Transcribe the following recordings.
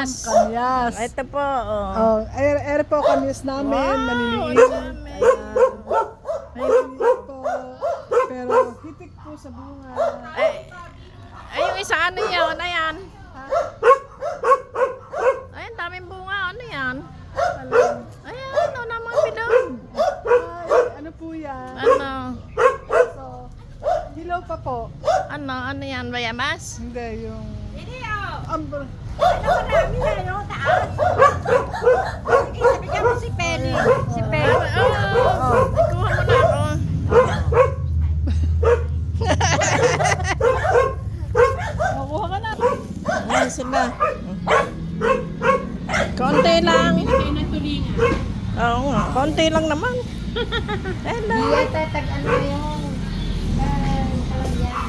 Kamyas. Kamyas. Ito po, oh. Oh, ere po kamyas namin, Wow, maliliit. ang dami. Maliliit po. Pero hitik po sa bunga. Ay, yung isa ano yun? Ayan. Ay, ang daming bunga. Ano yan? Ayan, ano naman bilog. Ay, ano po yan? Ano? So, hilaw pa po. Ano yan? Bayabas? Hindi, yung... Hindi, oh. Ambr. Ano marami na, no? Taas. Sige, bigyan mo si Penny. Si Penny. Oh, ikuha mo na ako. Makuha ka na. Ayan sila. Konti lang. Oo nga, konti lang naman. Hello. Tatag ano yung kalagyan.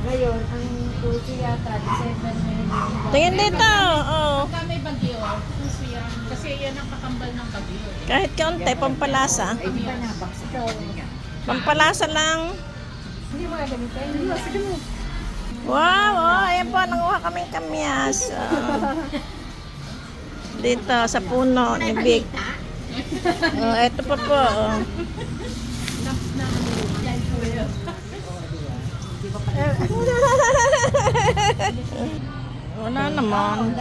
Ngayon, ang puso yata, December na yun. Tingin dito. Oh. May bagyo, puso yan. Kasi yan ang kakambal ng bagyo. Kahit kaunti, pampalasa. Ay, di ba nabaks ito? Pampalasa lang. Hindi mo gagamitin. Sige, sige mo. Wow, oh, ayan po, nanguha kaming kamyas. Oh. Dito, sa puno ni Vic. Oh, eto pa po. Oh. Wala naman.